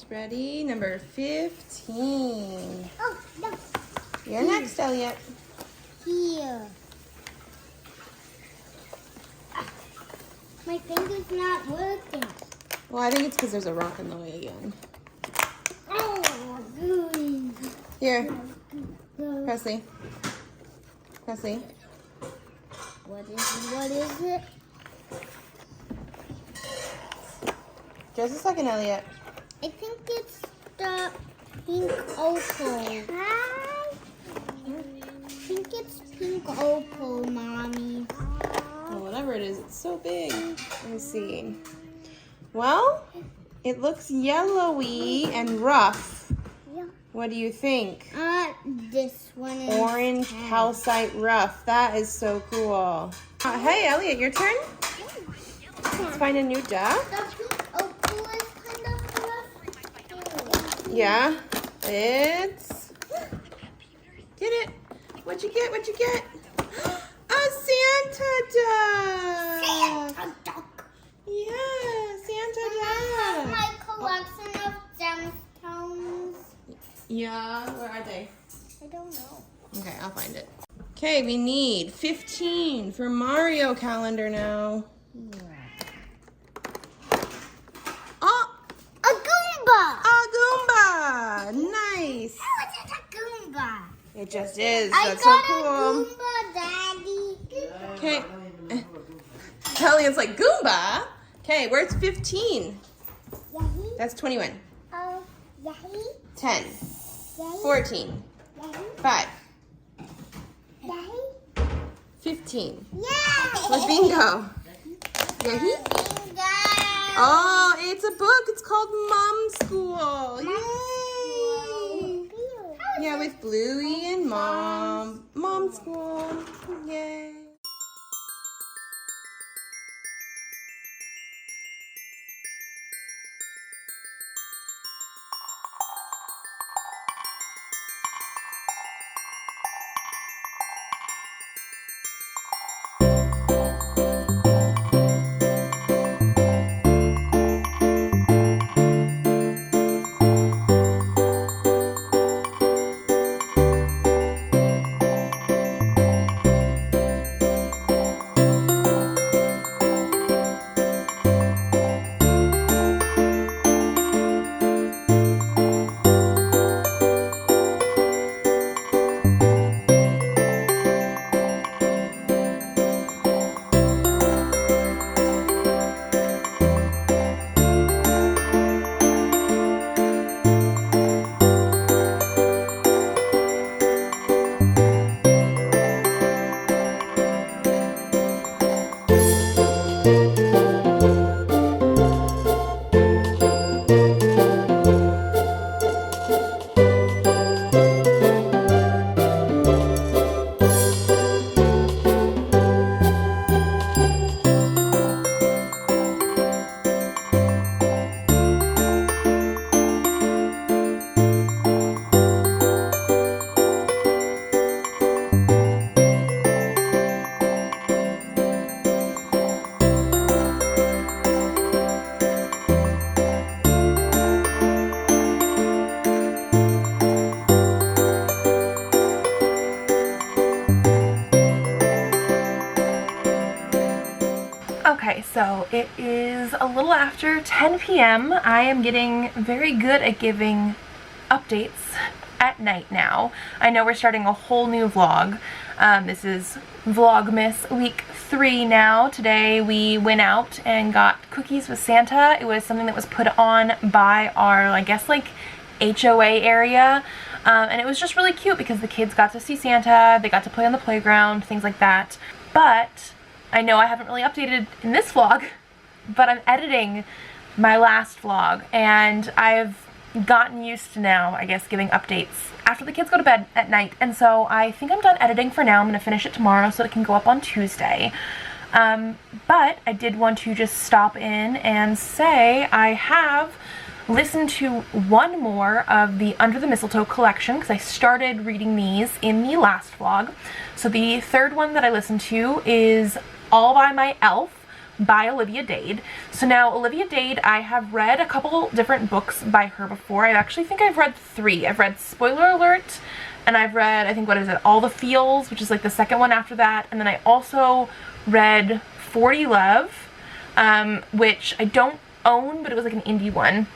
Ready? Number 15. Oh, no. You're next, Elliot. Here. My finger's not working. Well, I think it's because there's a rock in the way again. Oh, good. Here, Presley. Presley. What is it? What is it? Just a second, Elliot. I think it's the pink opal. I think it's pink opal, Mommy. Well, whatever it is, it's so big. Let me see. Well, it looks yellowy and rough. Yeah. What do you think? This one is Orange calcite rough. That is so cool. Hey, Elliot, your turn. Let's find a new duck. The pink opal is kind of rough. Yeah, it's... Get it? What'd you get? What'd you get? A Santa duck! Santa duck. Yeah, Santa I duck. have my collection of gemstones. Yeah, where are they? I don't know. Okay, I'll find it. Okay, we need 15 for Mario calendar now. Oh, A Goomba! a Goomba! Nice! How is it a Goomba? It just is. I That's so got cool. a Goomba, Daddy. Okay. Elliot's like, Goomba? Okay, where's 15? Yahi? That's 21. Yahi? 10. Yahi? 14. Yahi? 5. Yahi? 15. Yeah! What's bingo? Yeah, he? Bingo! Oh, it's a book. It's called Mom School. Yay! Yeah, with Bluey and Mom. Mom School. Yay. Okay, so it is a little after 10 p.m. I am getting very good at giving updates at night now. I know we're starting a whole new vlog. This is Vlogmas week 3 now. Today we went out and got cookies with Santa. It was something that was put on by our, I guess, like HOA area. And it was just really cute because the kids got to see Santa, they got to play on the playground, things like that. But I know I haven't really updated in this vlog, but I'm editing my last vlog, and I've gotten used to now, I guess, giving updates after the kids go to bed at night, and so I think I'm done editing for now. I'm going to finish it tomorrow so it can go up on Tuesday. But I did want to just stop in and say I have listened to one more of the Under the Mistletoe collection because I started reading these in the last vlog. So the third one that I listened to is All by My Elf, by Olivia Dade. So now Olivia Dade, I have read a couple different books by her before. I actually think I've read 3. I've read Spoiler Alert, and I've read, I think, what is it, All the Feels, which is like the second one after that. And then I also read 40 Love, which I don't own, but it was like an indie one.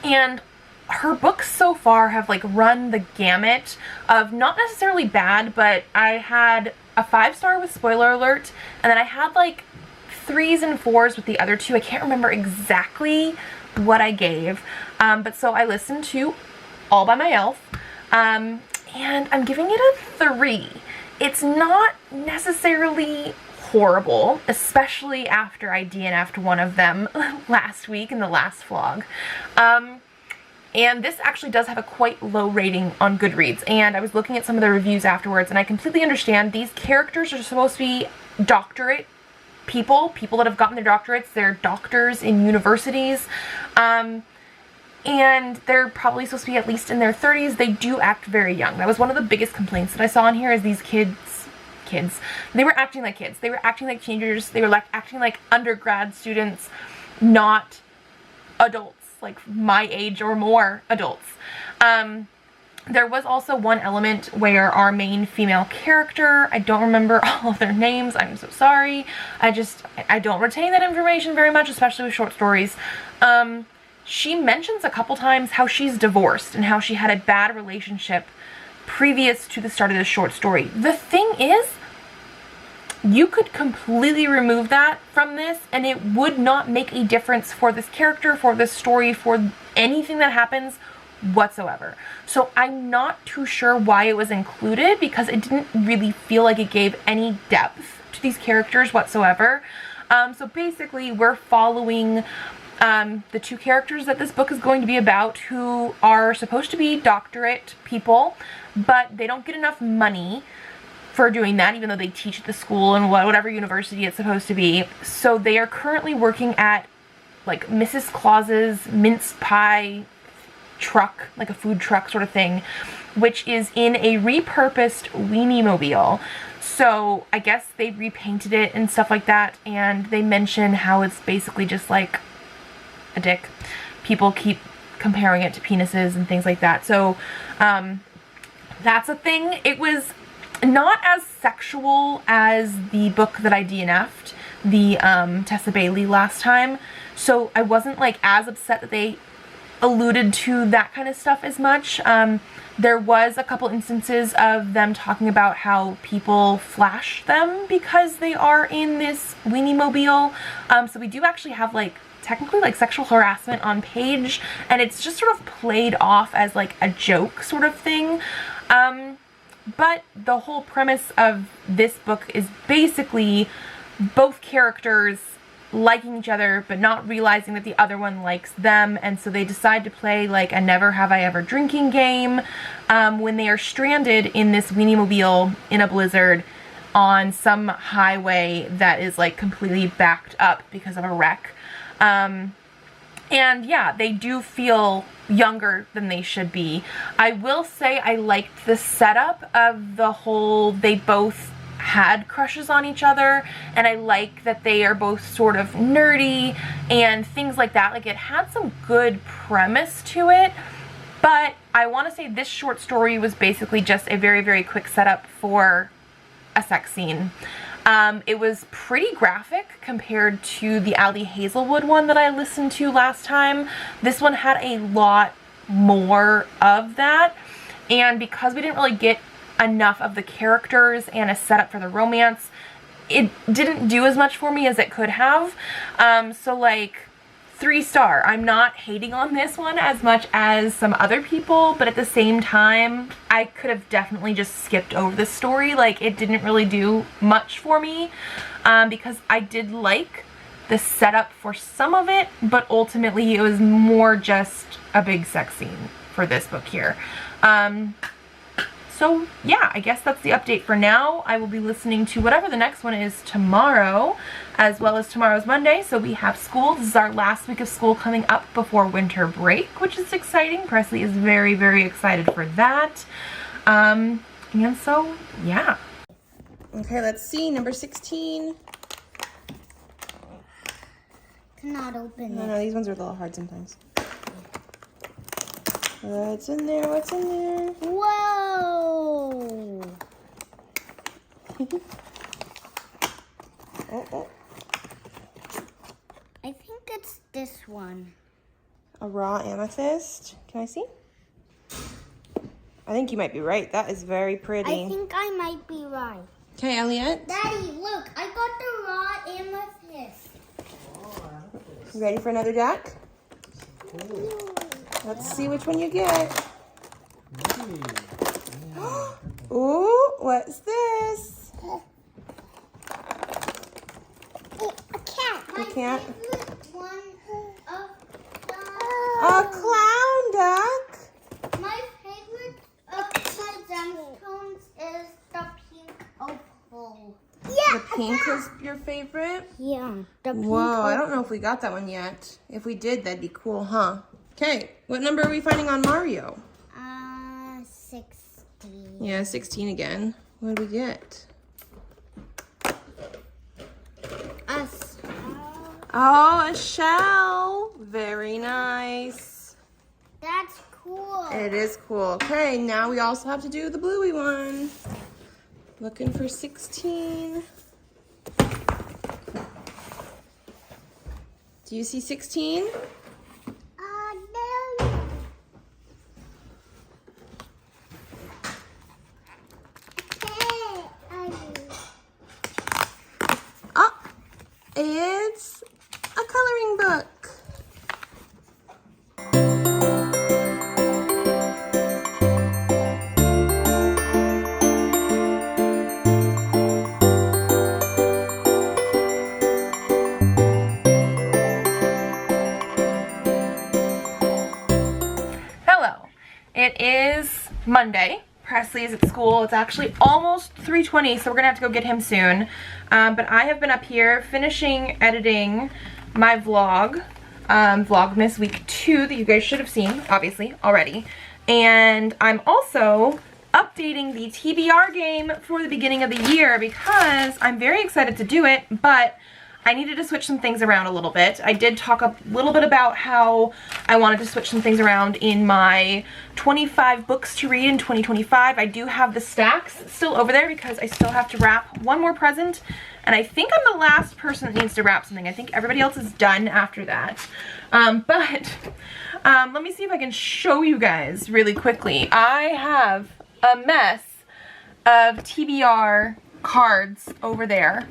And her books so far have like run the gamut of not necessarily bad, but I had a 5-star with Spoiler Alert, and then I had like 3s and 4s with the other 2. I can't remember exactly what I gave, but so I listened to All by My Elf, and I'm giving it a 3. It's not necessarily horrible, especially after I DNF'd one of them last week in the last vlog. And this actually does have a quite low rating on Goodreads, and I was looking at some of the reviews afterwards, and I completely understand these characters are supposed to be doctorate people that have gotten their doctorates. They're doctors in universities, and they're probably supposed to be at least in their 30s. They do act very young. That was one of the biggest complaints that I saw in here, is these kids, they were acting like kids. They were acting like teenagers. They were like acting like undergrad students, not adults, like my age or more adults. There was also one element where our main female character, I don't remember all of their names, I'm so sorry. I don't retain that information very much, especially with short stories. She mentions a couple times how she's divorced and how she had a bad relationship previous to the start of the short story. The thing is, you could completely remove that from this and it would not make a difference for this character, for this story, for anything that happens whatsoever. So I'm not too sure why it was included, because it didn't really feel like it gave any depth to these characters whatsoever. So basically we're following the 2 characters that this book is going to be about, who are supposed to be doctorate people, but they don't get enough money for doing that, even though they teach at the school and whatever university it's supposed to be. So they are currently working at like Mrs. Claus's mince pie truck, like a food truck sort of thing, which is in a repurposed weenie mobile. So I guess they repainted it and stuff like that, and they mention how it's basically just like a dick. People keep comparing it to penises and things like that. So that's a thing. It was not as sexual as the book that I DNF'd, the Tessa Bailey last time, so I wasn't like as upset that they alluded to that kind of stuff as much. There was a couple instances of them talking about how people flash them because they are in this weenie mobile, so we do actually have like technically like sexual harassment on page, and it's just sort of played off as like a joke sort of thing. But the whole premise of this book is basically both characters liking each other but not realizing that the other one likes them, and so they decide to play like a never have I ever drinking game when they are stranded in this weenie mobile in a blizzard on some highway that is like completely backed up because of a wreck. And yeah, they do feel younger than they should be. I will say I liked the setup of the whole, they both had crushes on each other, and I like that they are both sort of nerdy and things like that. Like, it had some good premise to it, but I want to say this short story was basically just a very, very quick setup for a sex scene. It was pretty graphic compared to the Ali Hazelwood one that I listened to last time. This one had a lot more of that, and because we didn't really get enough of the characters and a setup for the romance, it didn't do as much for me as it could have. So like 3-star. I'm not hating on this one as much as some other people, but at the same time, I could have definitely just skipped over this story. Like, it didn't really do much for me, because I did like the setup for some of it, but ultimately it was more just a big sex scene for this book here. So yeah, I guess that's the update for now. I will be listening to whatever the next one is tomorrow, as well as tomorrow's Monday. So we have school. This is our last week of school coming up before winter break, which is exciting. Presley is very, very excited for that. And so, yeah. Okay, let's see. Number 16. cannot open No, it. no, these ones are a little hard sometimes. What's in there? What's in there? Whoa! Oh. I think it's this one. A raw amethyst. Can I see? I think you might be right. That is very pretty. I think I might be right. Okay, Elliot. Daddy, look, I got the raw amethyst. You ready for another deck? Let's see which one you get. Ooh, what's this? A cat. A cat. One A clown duck. My favorite of the gemstones is the pink opal. The pink is your favorite? Yeah, the pink Whoa, I don't know if we got that one yet. If we did, that'd be cool, huh? Okay, what number are we finding on Mario? 16. Yeah, 16 again. What did we get? Oh, a shell. Very nice. That's cool. It is cool. Okay, now we also have to do the bluey one. Looking for 16. Do you see 16? No. Oh, it's a coloring book. Hello. It is Monday. Presley is at school. It's actually almost 3:20, so we're gonna have to go get him soon. But I have been up here finishing editing my vlog, Vlogmas week 2 that you guys should have seen, obviously, already. And I'm also updating the TBR game for the beginning of the year because I'm very excited to do it, but I needed to switch some things around a little bit. I did talk a little bit about how I wanted to switch some things around in my 25 books to read in 2025. I do have the stacks still over there because I still have to wrap one more present. And I think I'm the last person that needs to wrap something. I think everybody else is done after that. Let me see if I can show you guys really quickly. I have a mess of TBR cards over there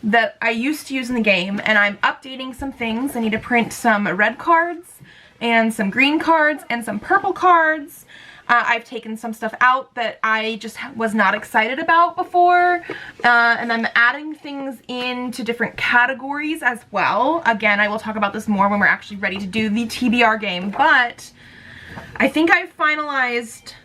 that I used to use in the game, and I'm updating some things. I need to print some red cards and some green cards and some purple cards. I've taken some stuff out that I just was not excited about before, and I'm adding things into different categories as well. Again, I will talk about this more when we're actually ready to do the TBR game, but I think I've finalized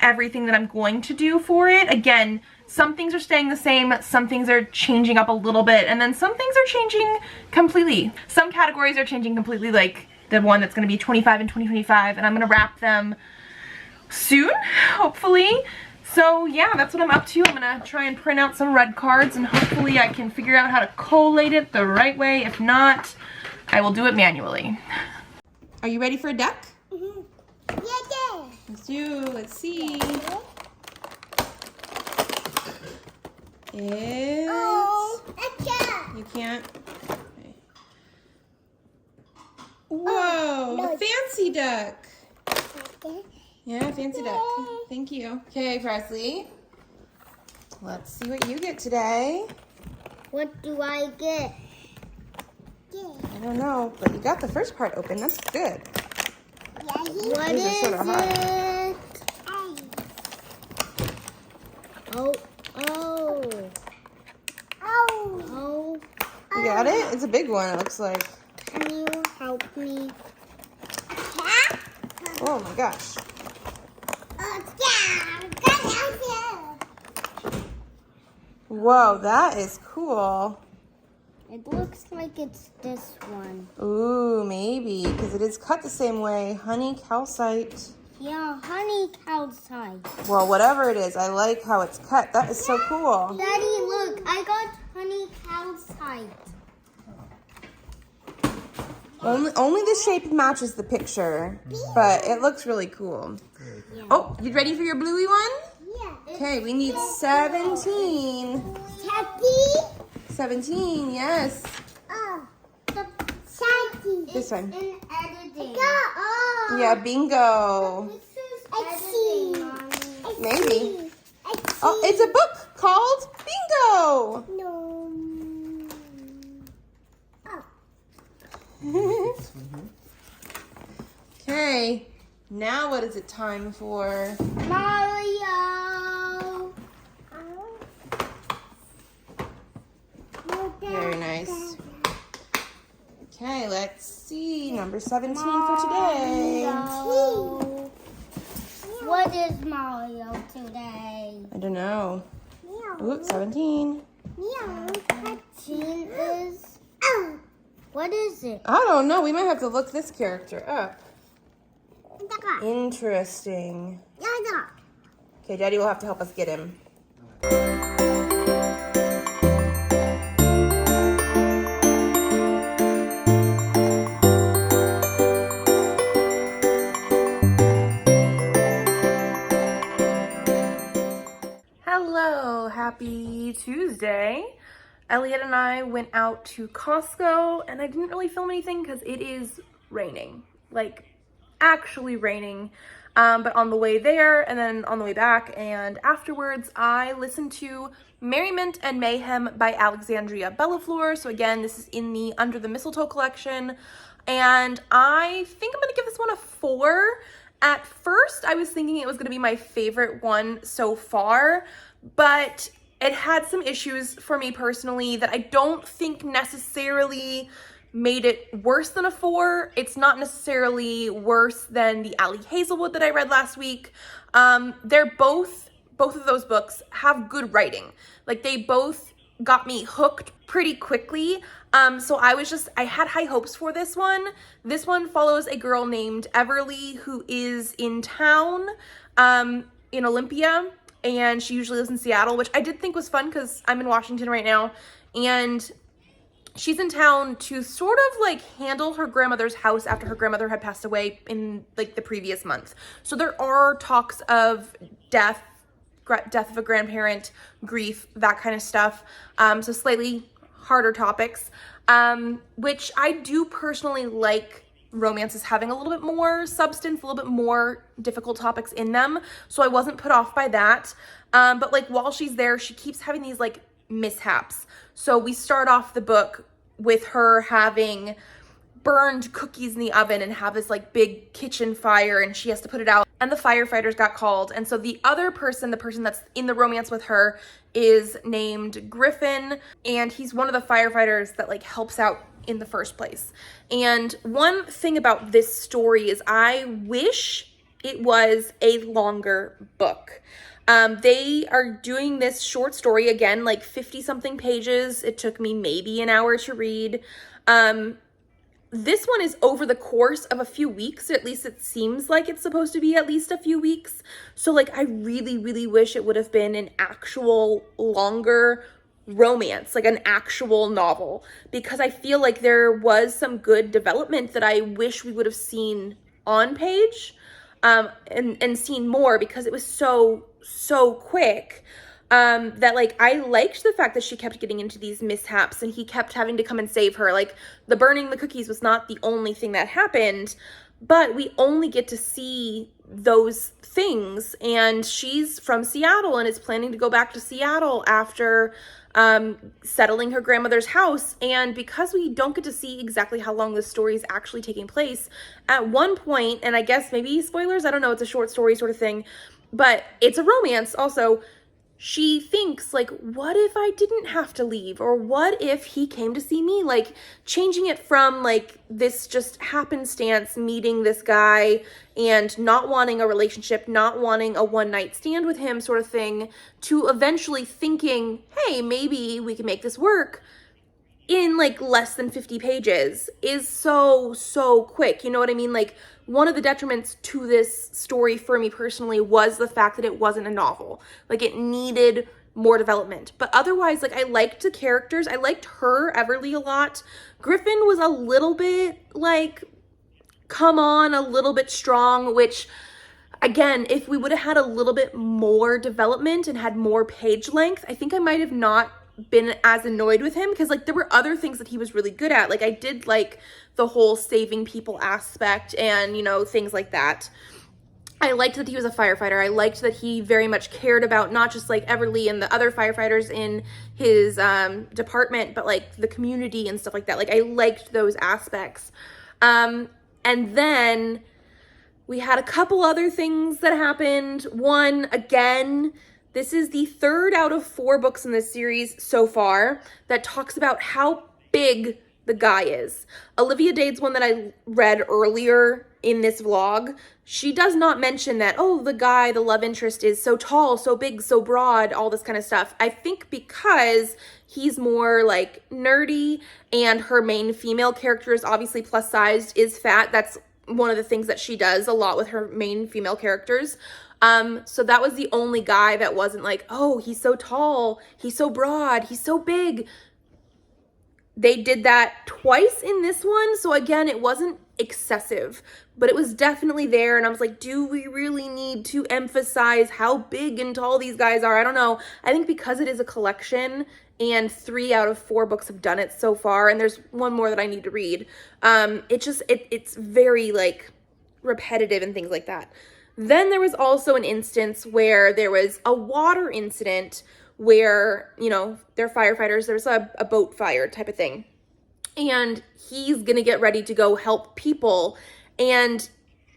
everything that I'm going to do for it. Again, some things are staying the same, some things are changing up a little bit, and then some things are changing completely. Some categories are changing completely, like the one that's going to be 25 and 2025, and I'm going to wrap them soon, hopefully. So yeah, that's what I'm up to. I'm going to try and print out some red cards, and hopefully I can figure out how to collate it the right way. If not, I will do it manually. Are you ready for a duck? Yeah. Let's do. Let's see. It's... Oh, a cat. You can't. Okay. Whoa, no. a fancy duck. Yeah, fancy duck. Thank you. Okay, Presley. Let's see what you get today. What do I get? I don't know, but you got the first part open. That's good. What These are is sort of hard. it? Oh. You got it? It's a big one, it looks like. Can you help me? Oh my gosh. Whoa, that is cool. It looks like it's this one. Ooh, maybe, because it is cut the same way. Honey calcite. Yeah, honey calcite. Well, whatever it is, I like how it's cut. That is so cool. Daddy, look, I got honey calcite. Only the shape matches the picture, but it looks really cool. Yeah. Oh, you ready for your bluey one? Yeah. Okay, we need 17. Happy? 17, yes. Oh, the Shaggy. This one. In editing. Oh. Yeah, bingo. I see. Maybe. Oh, it's a book called Bingo. No. Okay, now what is it time for? Mario. Very nice. Okay, let's see. Number 17 for today. Mario. What is Mario today? I don't know. Meow. Ooh, 17. Meow. 13 is. What is it? I don't know. We might have to look this character up. Interesting. Okay, Daddy will have to help us get him. Hello, happy Tuesday. Elliot and I went out to Costco and I didn't really film anything because it is raining, like actually raining. But on the way there and then on the way back and afterwards, I listened to Merriment and Mayhem by Alexandria Bellafleur. So again, this is in the Under the Mistletoe collection. And I think I'm gonna give this one a 4. At first, I was thinking it was gonna be my favorite one so far, but it had some issues for me personally that I don't think necessarily made it worse than a 4. It's not necessarily worse than the Allie Hazelwood that I read last week. They're both of those books have good writing. Like they both got me hooked pretty quickly. So I had high hopes for this one. This one follows a girl named Everly who is in town in Olympia, and she usually lives in Seattle, which I did think was fun because I'm in Washington right now, and she's in town to sort of like handle her grandmother's house after her grandmother had passed away in like the previous month. So there are talks of death of a grandparent, grief, that kind of stuff. So slightly harder topics, which I do personally like romances having a little bit more substance, a little bit more difficult topics in them. So I wasn't put off by that. But like while she's there, she keeps having these like mishaps. So we start off the book with her having burned cookies in the oven and have this like big kitchen fire, and she has to put it out, and the firefighters got called. And so the other person, the person that's in the romance with her, is named Griffin, and he's one of the firefighters that like helps out in the first place. And one thing about this story is I wish it was a longer book. They are doing this short story, again, like 50 something pages. It took me maybe an hour to read. This one is over the course of a few weeks, or at least it seems like it's supposed to be at least a few weeks. So like, I really, really wish it would have been an actual longer romance, like an actual novel, because I feel like there was some good development that I wish we would have seen on page, and seen more, because it was so quick. That like, I liked the fact that she kept getting into these mishaps and he kept having to come and save her. Like the burning the cookies was not the only thing that happened, but we only get to see those things. And she's from Seattle and is planning to go back to Seattle after settling her grandmother's house. And because we don't get to see exactly how long this story is actually taking place, at one point, and I guess maybe spoilers, I don't know, it's a short story sort of thing, but it's a romance also. She thinks like, what if I didn't have to leave? Or what if he came to see me? Like changing it from like this just happenstance meeting this guy and not wanting a relationship, not wanting a one night stand with him sort of thing, to eventually thinking, hey, maybe we can make this work, in like less than 50 pages is so quick. You know what I mean? Like one of the detriments to this story for me personally was the fact that it wasn't a novel. Like it needed more development. But otherwise, like, I liked the characters. I liked her, Everly, a lot. Griffin was a little bit, like, come on, a little bit strong, which, again, if we would have had a little bit more development and had more page length, I think I might have not been as annoyed with him, because, like, there were other things that he was really good at. Like, I did like the whole saving people aspect and, you know, things like that. I liked that he was a firefighter. I liked that he very much cared about not just, like, Everly and the other firefighters in his department, but, like, the community and stuff like that. Like, I liked those aspects. And then we had a couple other things that happened. One, again, this is the 3rd out of 4 books in this series so far that talks about how big the guy is. Olivia Dade's one that I read earlier in this vlog, she does not mention that, oh, the guy, the love interest, is so tall, so big, so broad, all this kind of stuff. I think because he's more, like, nerdy, and her main female character is obviously plus-sized, is fat. That's one of the things that she does a lot with her main female characters. So that was the only guy that wasn't like, oh, he's so tall, he's so broad, he's so big. They did that twice in this one, so again, it wasn't excessive, but it was definitely there, and I was like, do we really need to emphasize how big and tall these guys are? I don't know. I think because it is a collection, and 3 out of 4 books have done it so far, and there's one more that I need to read, it's very, like, repetitive and things like that. Then there was also an instance where there was a water incident where, you know, they're firefighters, there's a boat fire type of thing, and he's gonna get ready to go help people, and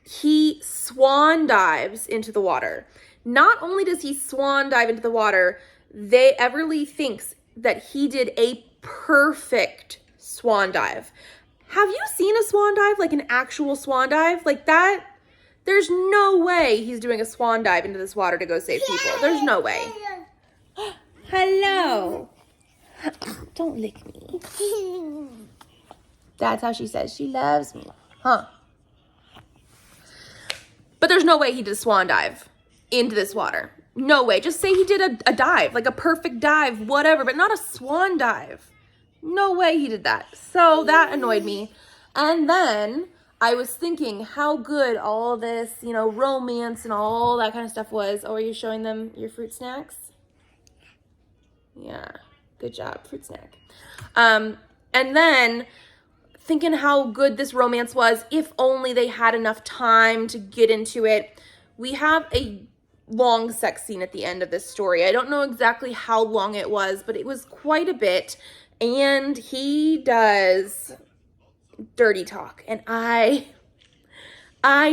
he swan dives into the water. Not only does he swan dive into the water, Everly thinks that he did a perfect swan dive. Have you seen a swan dive, like an actual swan dive? Like that, there's no way he's doing a swan dive into this water to go save people. There's no way. Hello. Don't lick me. That's how she says she loves me. Huh. But there's no way he did a swan dive into this water. No way. Just say he did a dive, like a perfect dive, whatever, but not a swan dive. No way he did that. So that annoyed me. And then I was thinking how good all this, you know, romance and all that kind of stuff was. Oh, are you showing them your fruit snacks? Yeah, good job, fruit snack. And then thinking how good this romance was, if only they had enough time to get into it. We have a long sex scene at the end of this story. I don't know exactly how long it was, but it was quite a bit. And he does dirty talk. And I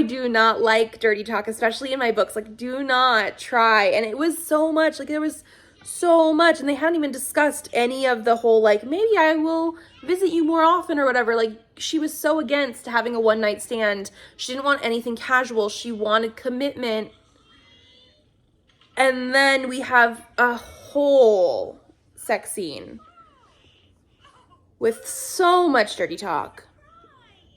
do not like dirty talk, especially in my books. Like, do not try. And it was so much, like, there was so much, and they hadn't even discussed any of the whole, like, maybe I will visit you more often or whatever. Like, she was so against having a one-night stand. She didn't want anything casual. She wanted commitment. And then we have a whole sex scene with so much dirty talk.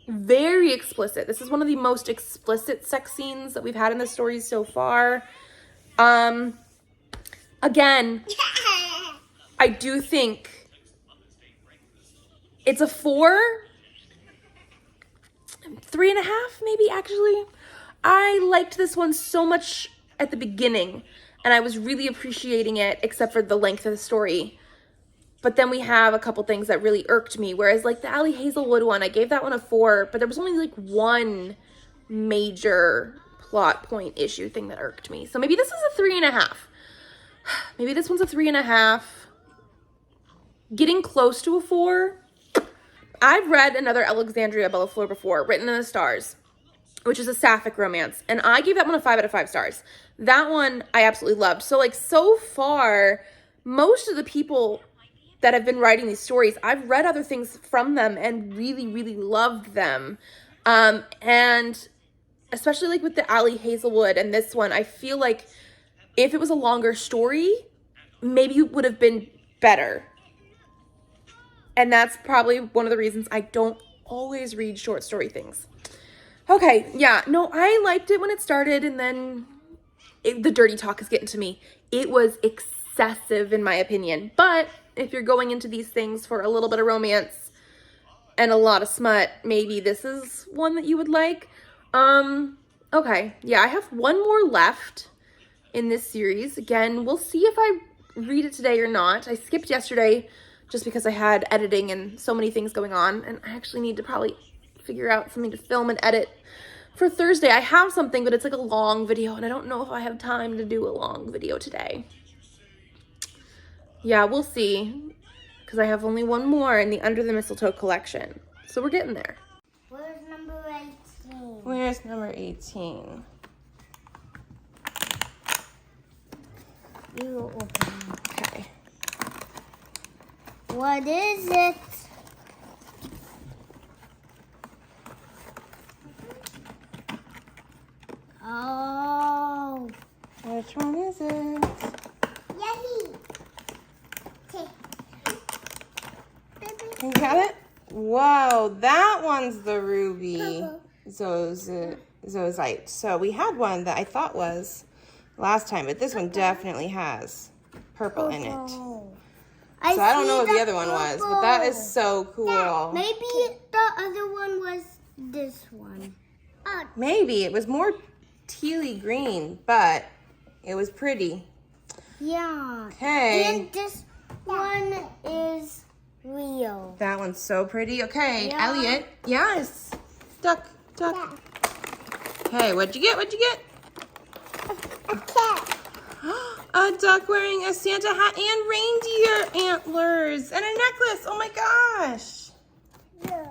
Very explicit. This is one of the most explicit sex scenes that we've had in the stories so far. Again, I do think it's a 4, 3.5 maybe, actually. I liked this one so much at the beginning, and I was really appreciating it, except for the length of the story. But then we have a couple things that really irked me, whereas, like, the Allie Hazelwood one, I gave that one a 4, but there was only, like, one major plot point issue thing that irked me. So maybe this is a 3.5. Maybe this one's a 3.5. Getting close to a 4. I've read another Alexandria Bellafleur before, Written in the Stars, which is a sapphic romance, and I gave that one a 5 out of 5 stars. That one I absolutely loved. So, like, so far, most of the people that have been writing these stories, I've read other things from them and really, really loved them. And especially, like, with the Allie Hazelwood and this one, I feel like if it was a longer story, maybe it would have been better. And that's probably one of the reasons I don't always read short story things. Okay, yeah, no, I liked it when it started, and then the dirty talk is getting to me. It was excessive. excessive in my opinion. But if you're going into these things for a little bit of romance and a lot of smut, maybe this is one that you would like. Okay, yeah, I have one more left in this series. Again, we'll see if I read it today or not. I skipped yesterday just because I had editing and so many things going on, and I actually need to probably figure out something to film and edit for Thursday. I have something, but it's like a long video, and I don't know if I have time to do a long video today. Yeah, we'll see, because I have only one more in the Under the Mistletoe collection. So we're getting there. Where's number 18? Where's number 18? You open. Okay. What is it? Oh. Which one is it? Yay. You got it? Whoa, that one's the ruby zozite. So we had one that I thought was last time, but this one definitely has purple in it. So I don't know what the other one was, but that is so cool. Maybe the other one was this one. Maybe. It was more tealy green, but it was pretty. Yeah. Okay. And this one is real. That one's so pretty. Okay, Yeah. Elliot. Yes. Duck. Okay, what'd you get? A cat. A duck wearing a Santa hat and reindeer antlers and a necklace. Oh my gosh. Yeah.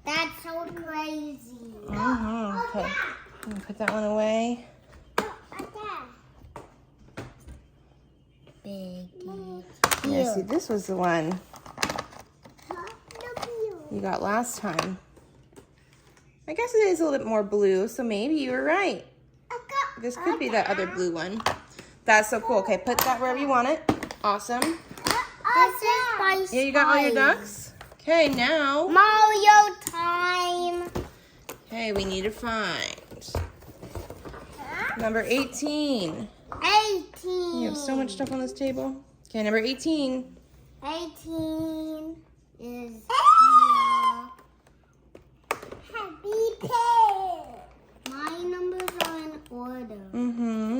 That's so crazy. Okay. I'm gonna put that one away. Big. Yeah, see, this was the one you got last time. I guess it is a little bit more blue, so maybe you were right. This could be that other blue one. That's so cool. Okay, put that wherever you want it. Awesome. This is my Yeah, you got all your ducks? Okay, now. Mario time. Okay, we need to find number 18. 18. You have so much stuff on this table. Okay, number 18. 18 is here. Happy Pet. My numbers are in order.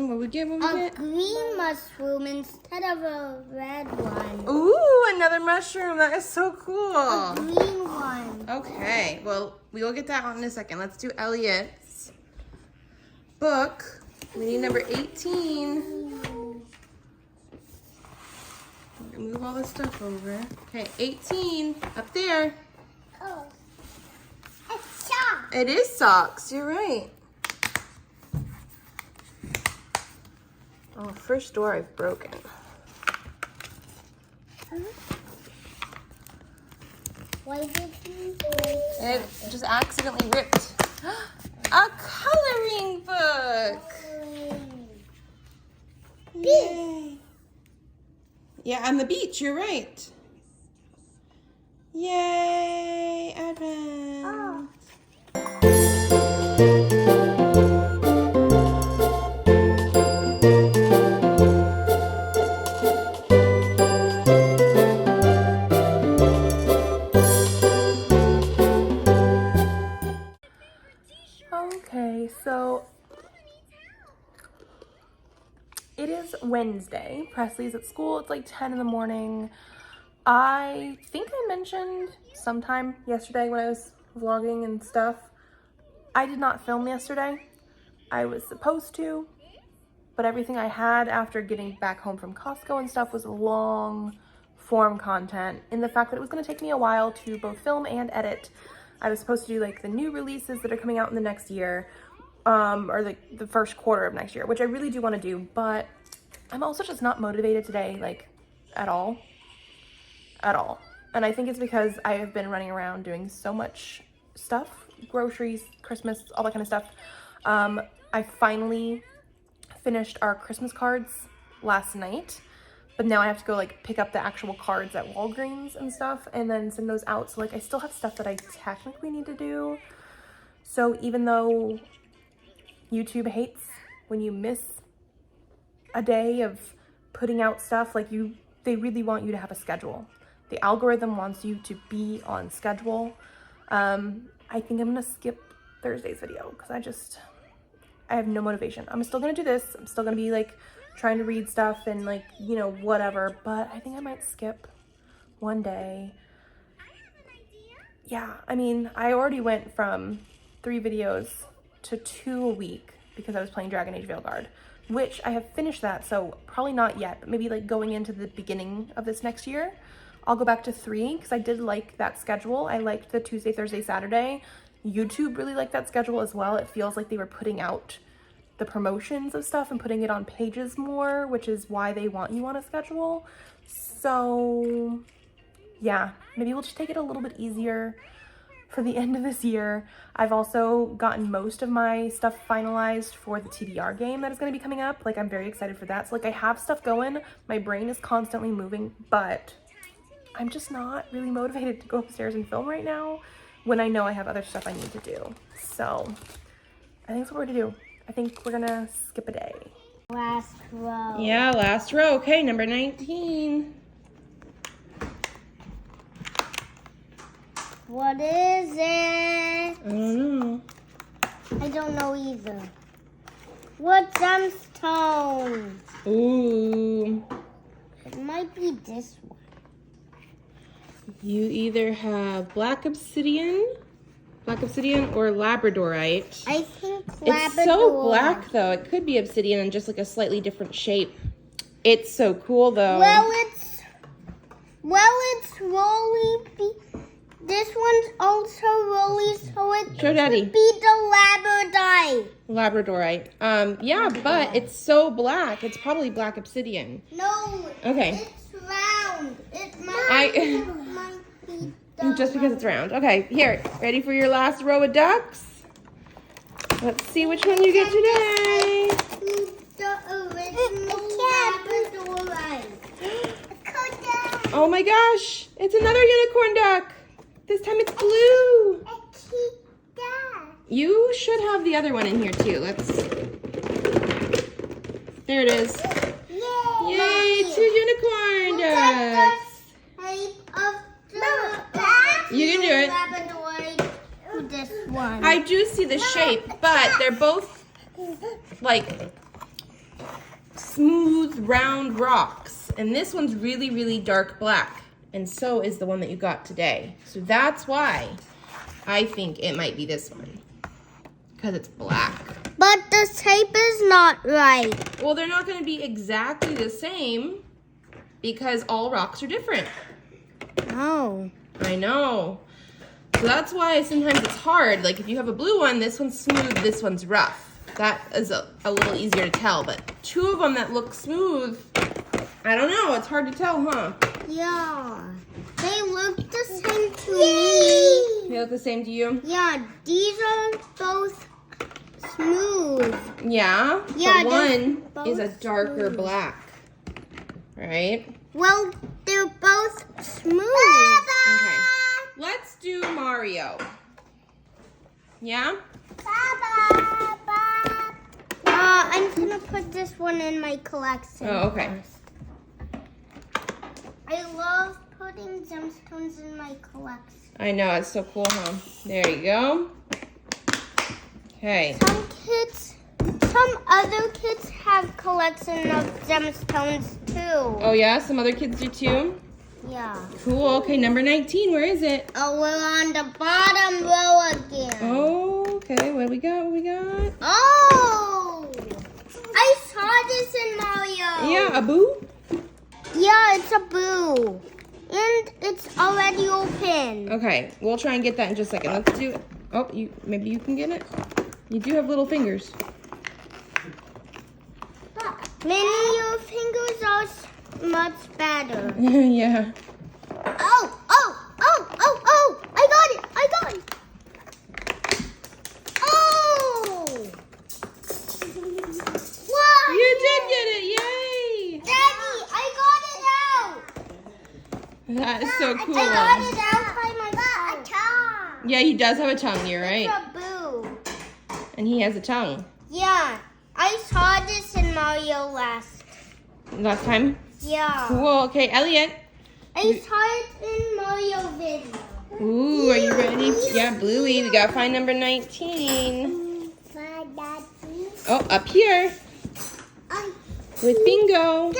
What we get? A green mushroom instead of a red one. Ooh, another mushroom. That is so cool. A green one. Okay, well, we will get that one in a second. Let's do Elliot's book. We need number 18. Move all this stuff over. Okay, 18 up there. Oh, a sock. It is socks. You're right. Oh, first door I've broken. Why did you break It just accidentally ripped. A coloring book. Yay. Yeah, on the beach, you're right. Yay, Advent. Okay, so it is Wednesday. Presley's at school. It's like 10 in the morning. I think I mentioned sometime yesterday when I was vlogging and stuff, I did not film yesterday. I was supposed to, but everything I had after getting back home from Costco and stuff was long form content, in the fact that it was going to take me a while to both film and edit. I was supposed to do like the new releases that are coming out in the next year, or like the first quarter of next year, which I really do want to do, but I'm also just not motivated today, like at all. And I think it's because I have been running around doing so much stuff, groceries, Christmas, all that kind of stuff. I finally finished our Christmas cards last night, but now I have to go like pick up the actual cards at Walgreens and stuff and then send those out. So like I still have stuff that I technically need to do. So even though YouTube hates when you miss a day of putting out stuff. Like they really want you to have a schedule. The algorithm wants you to be on schedule. I think I'm gonna skip Thursday's video because I have no motivation. I'm still gonna do this. I'm still gonna be like trying to read stuff and like, you know, whatever, but I think I might skip one day. Yeah, I mean, I already went from 3 videos to 2 a week because I was playing Dragon Age Veilguard, which I have finished that, so probably not yet, but maybe like going into the beginning of this next year, I'll go back to 3 because I did like that schedule. I liked the Tuesday, Thursday, Saturday. YouTube really liked that schedule as well. It feels like they were putting out the promotions of stuff and putting it on pages more, which is why they want you on a schedule. So yeah, maybe we'll just take it a little bit easier for the end of this year. I've also gotten most of my stuff finalized for the TBR game that is going to be coming up. Like, I'm very excited for that. So like, I have stuff going. My brain is constantly moving, but I'm just not really motivated to go upstairs and film right now when I know I have other stuff I need to do. So I think that's what we're gonna do. I think we're gonna skip a day. Last row. Yeah, last row. Okay, number 19. What is it? I don't know. I don't know either. What gemstones? Ooh. It might be this one. You either have black obsidian or labradorite. I think Labrador. It's so black though. It could be obsidian in just like a slightly different shape. It's so cool though. Well, it's rolly. This one's also rolly, so it Show Daddy. could be the Labradorite. Yeah, but it's so black. It's probably black obsidian. No. Okay. It's round. It might be Just because it's round. Okay, here. Ready for your last row of ducks? Let's see which one you get today. The original Labradorite. Oh my gosh, it's another unicorn duck. This time it's blue. You should have the other one in here too. There it is. Yay, 2 unicorn ducks. You can do it. This one. I do see the shape, but they're both like smooth, round rocks. And this one's really, really dark black. And so is the one that you got today. So that's why I think it might be this one. Because it's black. But the shape is not right. Well, they're not going to be exactly the same because all rocks are different. Oh. I know. So that's why sometimes it's hard. Like if you have a blue one, this one's smooth, this one's rough. That is a little easier to tell. But 2 of them that look smooth, I don't know. It's hard to tell, huh? Yeah. They look the same to me. They look the same to you? Yeah, these are both smooth. Yeah? Yeah, but one both is a darker smooth. black. Right? Well, they're both smooth. Okay. Let's do Mario. Yeah? I'm gonna put this one in my collection. Oh, okay. I love putting gemstones in my collection. I know, it's so cool, huh? There you go. Okay. Some other kids have collection of gemstones too. Oh yeah, some other kids do too? Yeah. Cool, okay, number 19, where is it? Oh, we're on the bottom row again. Oh, okay, what we got, Oh! I saw this in Mario. Yeah, a boo? Yeah, it's a boo. And it's already open. Okay, we'll try and get that in just a second. Let's do it. Oh, maybe you can get it? You do have little fingers. Minnie, your fingers are much better. Yeah. Oh! I got it! Oh! What? You did get it, yay! Daddy, I got it out! That is so cool. I got it out by myself. Yeah, he does have a tongue, you're right. It's a boo. And he has a tongue. Yeah, I saw this in Mario last Last time? Yeah. Cool. Okay, Elliot. I saw it in Mario video. Ooh, are you ready? Yeah, Bluey. We gotta find number 19. Oh, up here. With Bingo.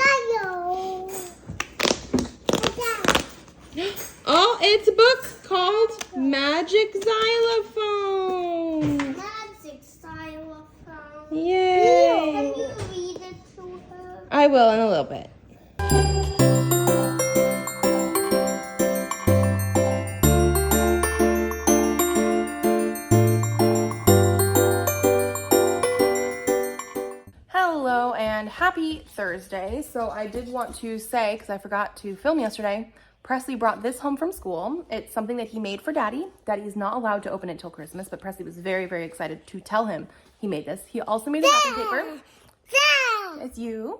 Oh, it's a book called Magic Xylophone. Magic xylophone. Yay. Can you read it to her? I will in a little bit. Hello and happy Thursday. So I did want to say, because I forgot to film yesterday, Presley brought this home from school. It's something that he made for Daddy. Daddy is not allowed to open it till Christmas, but Presley was very, very excited to tell him he made this. He also made a wrapping paper. It's you.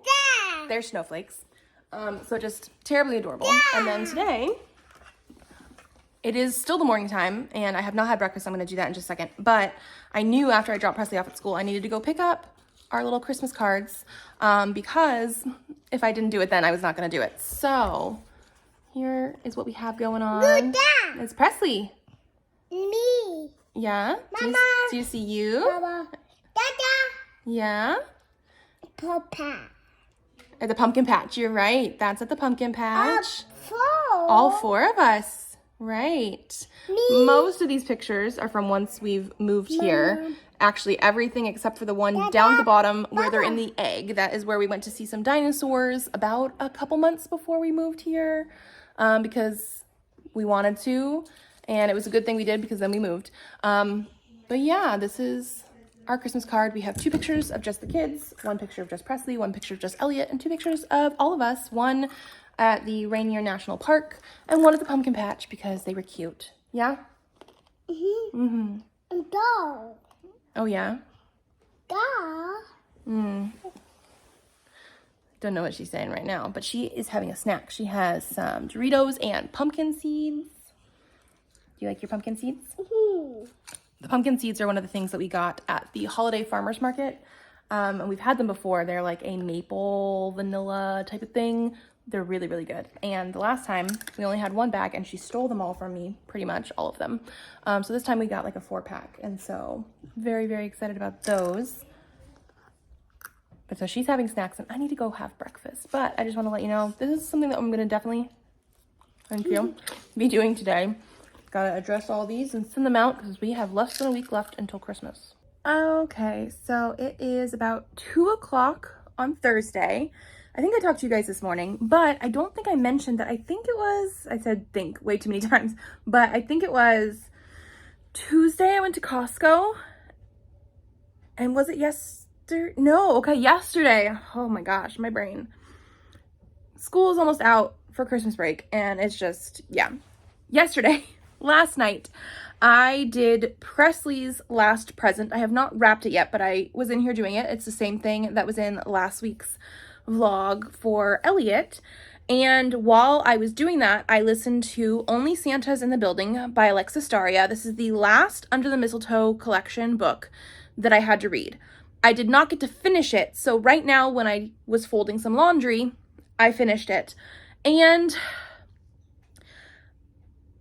They're snowflakes. So just terribly adorable. And then today, it is still the morning time, and I have not had breakfast. I'm going to do that in just a second. But I knew after I dropped Presley off at school, I needed to go pick up our little Christmas cards because if I didn't do it then, I was not going to do it. So here is what we have going on. It's Presley. Me. Yeah? Mama. Do you see you? Baba. Dada. Yeah? Papa. At the pumpkin patch. You're right. That's at the pumpkin patch. Four. All four of us. Right. Me. Most of these pictures are from once we've moved here. Actually, everything except for the one down at the bottom where they're in the egg. That is where we went to see some dinosaurs about a couple months before we moved here because we wanted to. And it was a good thing we did because then we moved. But yeah, this is our Christmas card. We have two pictures of just the kids, one picture of just Presley, one picture of just Elliot, and two pictures of all of us. One at the Rainier National Park and one at the pumpkin patch because they were cute. Yeah? And go. Oh, yeah? Go. Don't know what she's saying right now, but she is having a snack. She has some Doritos and pumpkin seeds. Do you like your pumpkin seeds? The pumpkin seeds are one of the things that we got at the holiday farmers market. And we've had them before. They're like a maple vanilla type of thing. They're really, really good. And the last time we only had one bag and she stole them all from me, pretty much all of them. So this time we got like a 4-pack. And so very, very excited about those. But so she's having snacks and I need to go have breakfast. But I just want to let you know, this is something that I'm going to definitely, be doing today. Gotta address all these and send them out because we have less than a week left until Christmas. Okay, so it is about 2 o'clock on Thursday. I think I talked to you guys this morning, but I don't think I mentioned that I said think way too many times, but I think it was Tuesday I went to Costco. And was it yesterday? No, okay, yesterday. Oh my gosh, my brain. School is almost out for Christmas break, and it's just, yeah. Yesterday, last night, I did Presley's last present. I have not wrapped it yet, but I was in here doing it. It's the same thing that was in last week's vlog for Elliot. And while I was doing that, I listened to Only Santa's in the Building by Alexis Daria. This is the last Under the Mistletoe collection book that I had to read. I did not get to finish it. So right now when I was folding some laundry, I finished it. And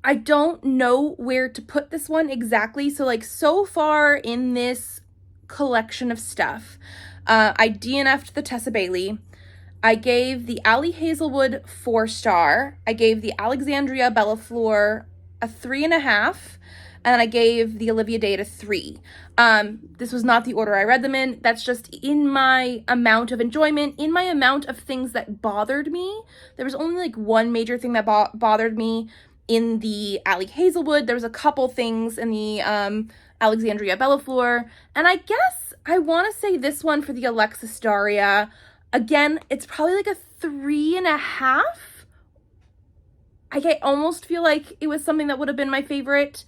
I don't know where to put this one exactly. So like so far in this collection of stuff, I DNF'd the Tessa Bailey. I gave the Allie Hazelwood 4-star. I gave the Alexandria Bellafleur a 3.5. And I gave the Olivia Dade a 3. This was not the order I read them in. That's just in my amount of enjoyment, in my amount of things that bothered me. There was only like one major thing that bothered me in the Allie Hazelwood. There was a couple things in the Alexandria Bellafleur. And I guess I want to say this one for the Alexis Daria. Again, it's probably like a 3.5. I almost feel like it was something that would have been my favorite.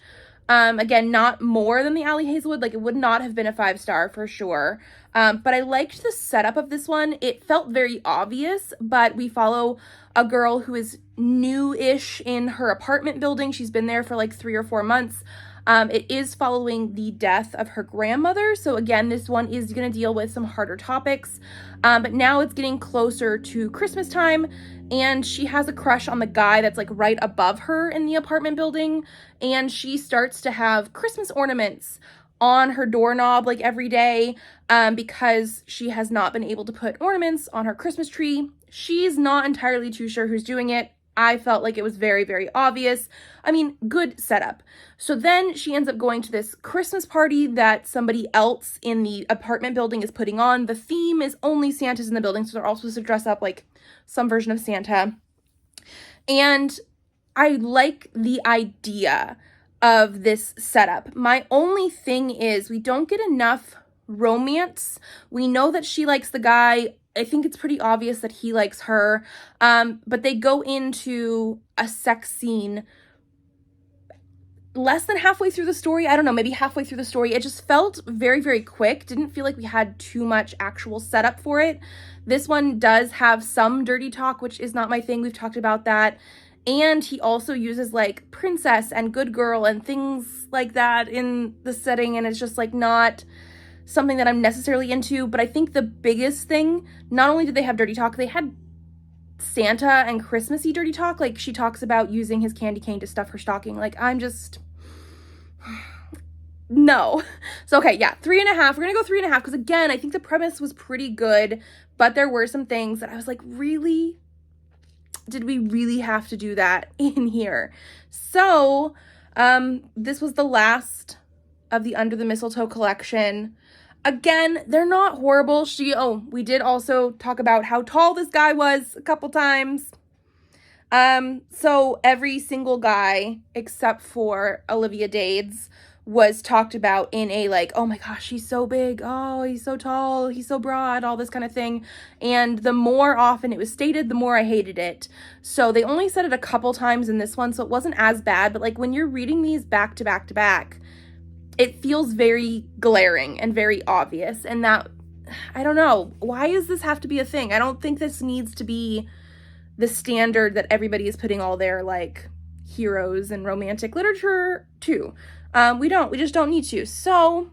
Again, not more than the Allie Hazelwood. Like, it would not have been a 5-star for sure. But I liked the setup of this one. It felt very obvious, but we follow a girl who is new-ish in her apartment building. She's been there for like 3 or 4 months. It is following the death of her grandmother. So again, this one is going to deal with some harder topics. But now it's getting closer to Christmas time, and she has a crush on the guy that's like right above her in the apartment building. And she starts to have Christmas ornaments on her doorknob like every day, because she has not been able to put ornaments on her Christmas tree. She's not entirely too sure who's doing it. I felt like it was very, very obvious. I mean, good setup. So then she ends up going to this Christmas party that somebody else in the apartment building is putting on. The theme is only Santa's in the building, so they're all supposed to dress up like some version of Santa. And I like the idea of this setup. My only thing is we don't get enough romance. We know that she likes the guy. I think it's pretty obvious that he likes her. But they go into a sex scene less than halfway through the story. I don't know, maybe halfway through the story. It just felt very, very quick. Didn't feel like we had too much actual setup for it. This one does have some dirty talk, which is not my thing. We've talked about that. And he also uses like princess and good girl and things like that in the setting. And it's just like not something that I'm necessarily into. But I think the biggest thing, not only did they have dirty talk, they had Santa and Christmassy dirty talk. Like she talks about using his candy cane to stuff her stocking. Like I'm just, no. So okay, yeah, 3.5. We're gonna go 3.5 because again, I think the premise was pretty good, but there were some things that I was like, really? Did we really have to do that in here? So this was the last of the Under the Mistletoe collection. Again, they're not horrible. We did also talk about how tall this guy was a couple times. So every single guy except for Olivia Dades was talked about in a like, oh my gosh, he's so big, oh, he's so tall, he's so broad, all this kind of thing. And the more often it was stated, the more I hated it. So they only said it a couple times in this one, so it wasn't as bad. But like when you're reading these back to back to back, it feels very glaring and very obvious. And that, I don't know, why does this have to be a thing? I don't think this needs to be the standard that everybody is putting all their like heroes and romantic literature to. We just don't need to. So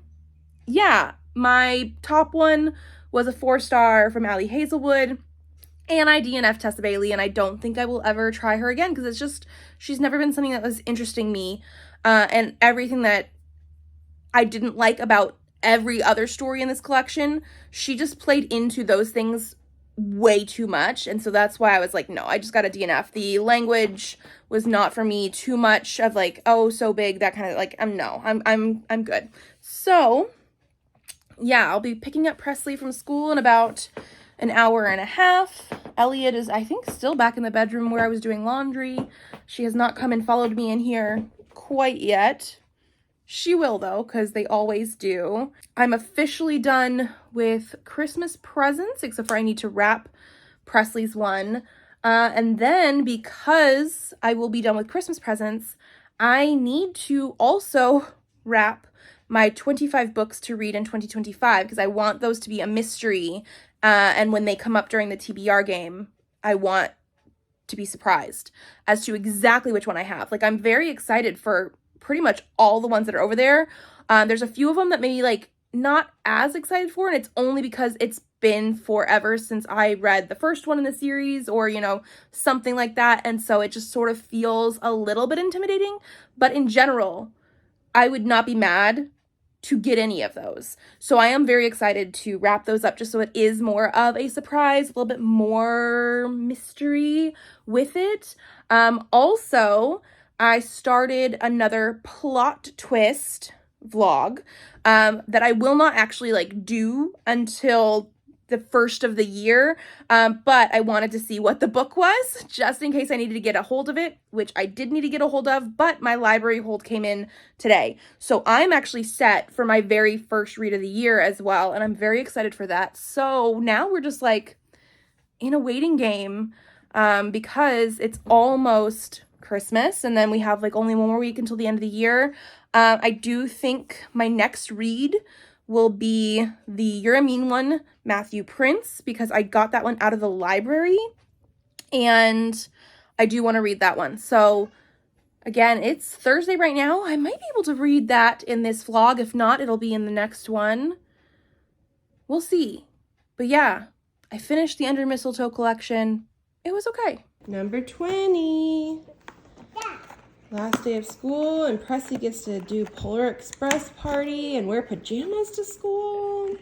yeah, my top one was a 4-star from Allie Hazelwood, and I DNF'd Tessa Bailey, and I don't think I will ever try her again because it's just, she's never been something that was interesting me, and everything that I didn't like about every other story in this collection, she just played into those things way too much. And so that's why I was like, no, I just got a DNF. The language was not for me. Too much of like, oh, so big, that kind of like, I'm good. So yeah, I'll be picking up Presley from school in about an hour and a half. Elliot is, I think, still back in the bedroom where I was doing laundry. She has not come and followed me in here quite yet. She will though, because they always do. I'm officially done with Christmas presents, except for I need to wrap Presley's one. And then because I will be done with Christmas presents, I need to also wrap my 25 books to read in 2025 because I want those to be a mystery. And when they come up during the TBR game, I want to be surprised as to exactly which one I have. Like I'm very excited for pretty much all the ones that are over there. There's a few of them that maybe like not as excited for, and it's only because it's been forever since I read the first one in the series or, you know, something like that. And so it just sort of feels a little bit intimidating. But in general, I would not be mad to get any of those. So I am very excited to wrap those up just so it is more of a surprise, a little bit more mystery with it. Also, I started another plot twist vlog that I will not actually like do until the first of the year, but I wanted to see what the book was just in case I needed to get a hold of it, which I did need to get a hold of, but my library hold came in today. So I'm actually set for my very first read of the year as well, and I'm very excited for that. So now we're just like in a waiting game because it's almost Christmas, and then we have like only one more week until the end of the year. I do think my next read will be the You're a Mean One, Matthew Prince, because I got that one out of the library, and I do want to read that one. So Again, it's Thursday right now. I might be able to read that in this vlog. If not, it'll be in the next one. We'll see. But yeah, I finished the Under Mistletoe collection. It was okay. Number 20. Last day of school, and Presley gets to do Polar Express party and wear pajamas to school.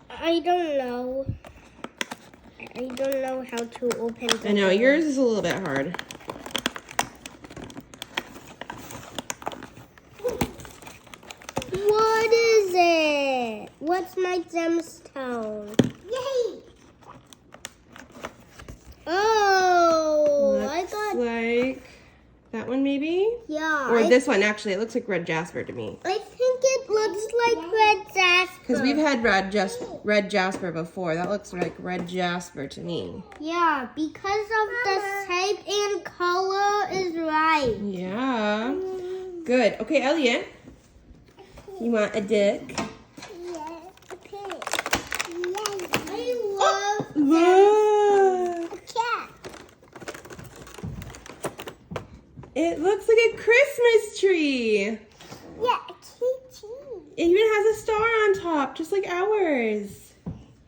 I don't know. I don't know how to open the I know, door. yours is a little bit hard. What is it? What's my gemstone? Yay! Oh, I Looks got... like that one maybe? Yeah. Or this one, actually. It looks like red jasper to me. I think it looks like red jasper. Because we've had red jasper before. That looks like red jasper to me. Yeah, because of the shape and color is right. Yeah. Good. Okay, Elliot. You want a duck? Yeah, okay. I love Look. a cat. It looks like a Christmas tree. Yeah, a kitty. It even has a star on top, just like ours.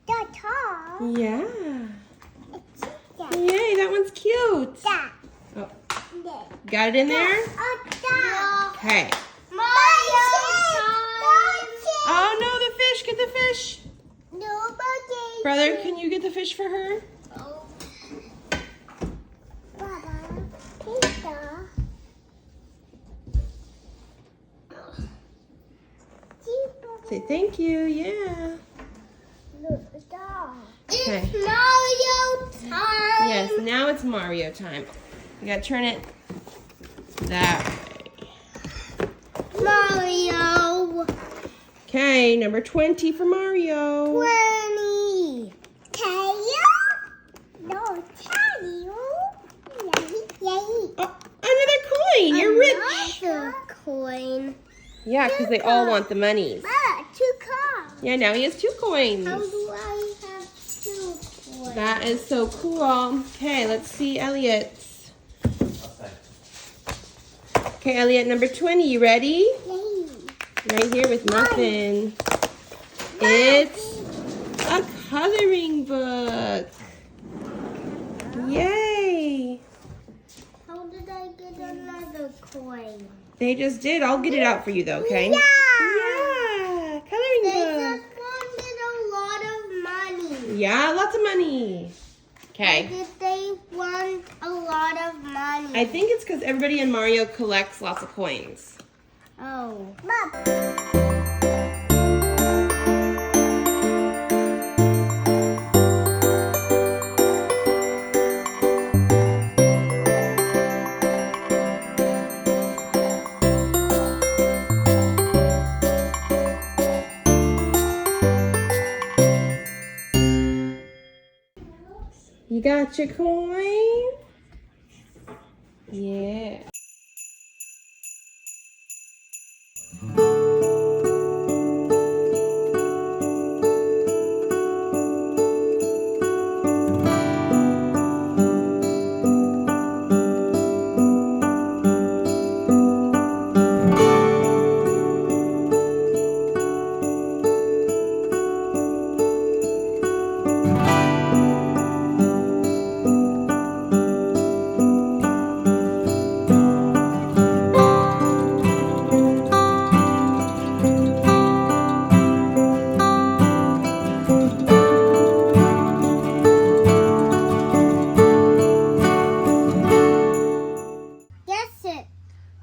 The top. Yeah. A cheetah. Yay, that one's cute. That. Oh, There. got it in there? that. Okay. Mario Oh no, the fish. Get the fish. Nobody. Brother, can you get the fish for her? Oh. Baba, pizza. Say thank you. Yeah. Look, the dog. Okay. It's Mario time. Yes, now it's Mario time. You gotta turn it that way. Mario. Okay, number 20 for Mario. 20. Tail? No, tail. Yay. Oh, another coin. You're rich. Another coin. Yeah, because they all want the monies. Ah, 2 cards. Yeah, now he has 2 coins. How do I have 2 coins? That is so cool. Okay, let's see Elliot's. Okay, Elliot, number 20. You ready? Yay. Right here with Muffin. It's a coloring book. Yay. How did I get another coin? They just did. I'll get it out for you though, okay? Yeah. Yeah, coloring They book. just wanted a lot of money. Yeah, lots of money. Okay. Did they want a lot of money? I think it's because everybody in Mario collects lots of coins. Oh. You got your coin? Yeah.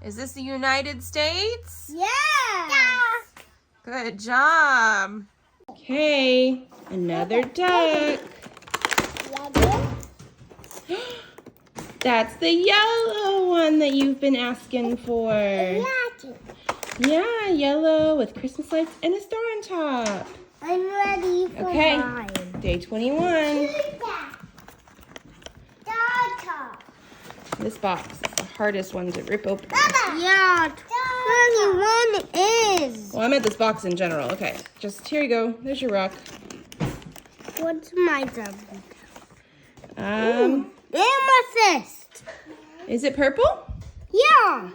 Is this the United States? Yeah. Good job. Okay, another duck. That's the yellow one that you've been asking for. Yeah, yellow with Christmas lights and a star on top. I'm ready for mine. Day 21. This box is the hardest one to rip open. Yeah, 21 is. Well, I meant this box in general. Okay, just here you go. There's your rock. What's my job? Um, Amethyst. is it purple? Yeah.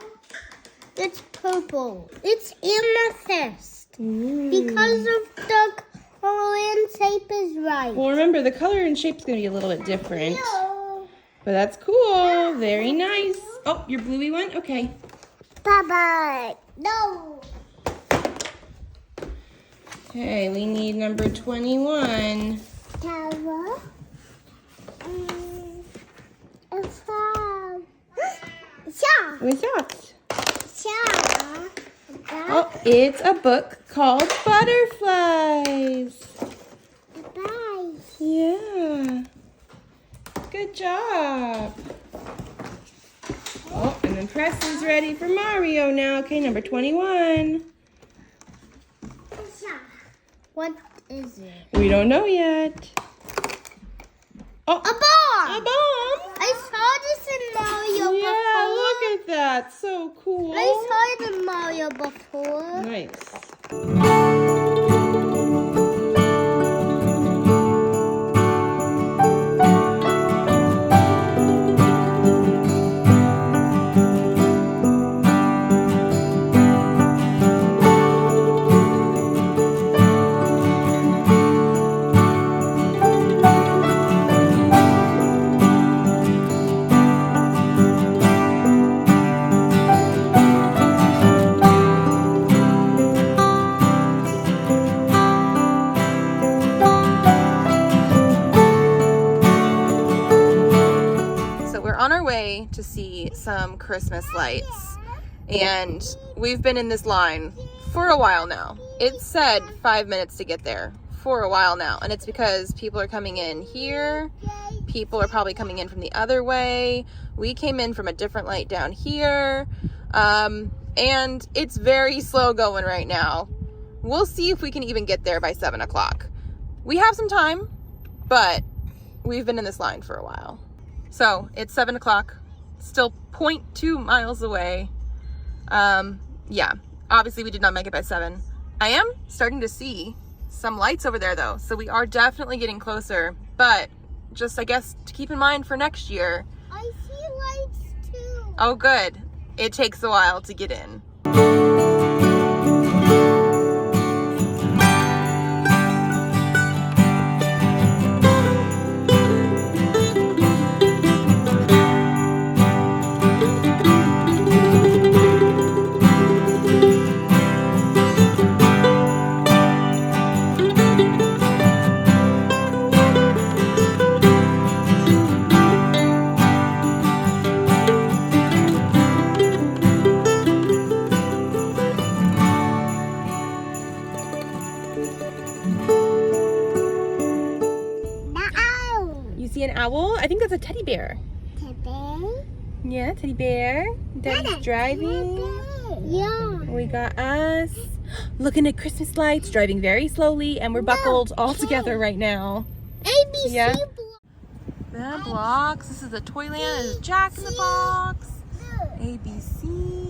It's purple. It's amethyst. Because of the color and shape is right. Well, remember, the color and shape's going to be a little bit different. But that's cool. Very nice. Oh, your bluey one? Okay. Bye-bye. No. Okay, we need number 21. Tower. What's that? Yeah. Oh, it's a book called Butterflies. Bye. Yeah. Good job. Oh, and then Preston's ready for Mario now. Okay, number 21. What is it? We don't know yet. Oh, A bomb! a bomb. I saw this in Mario Yeah, before. look at that. So cool. I saw it in Mario before. Nice. On our way to see some Christmas lights, and we've been in this line for a while now. It said 5 minutes to get there for a while now, and it's because people are coming in here, people are probably coming in from the other way. We came in from a different light down here, and it's very slow going right now. We'll see if we can even get there by 7 o'clock. We have some time, but we've been in this line for a while. So it's 7 o'clock, still 0.2 miles away. Yeah, obviously we did not make it by 7. I am starting to see some lights over there though, so we are definitely getting closer, but just I guess to keep in mind for next year. I see lights too. Oh good, it takes a while to get in. See an owl? I think that's a teddy bear. Today? Yeah, teddy bear. Daddy's driving. Yeah. We got us looking at Christmas lights, driving very slowly, and we're buckled all together right now. ABC Yeah. block. The blocks. This is the Toyland. There's Jack in the Box. ABC.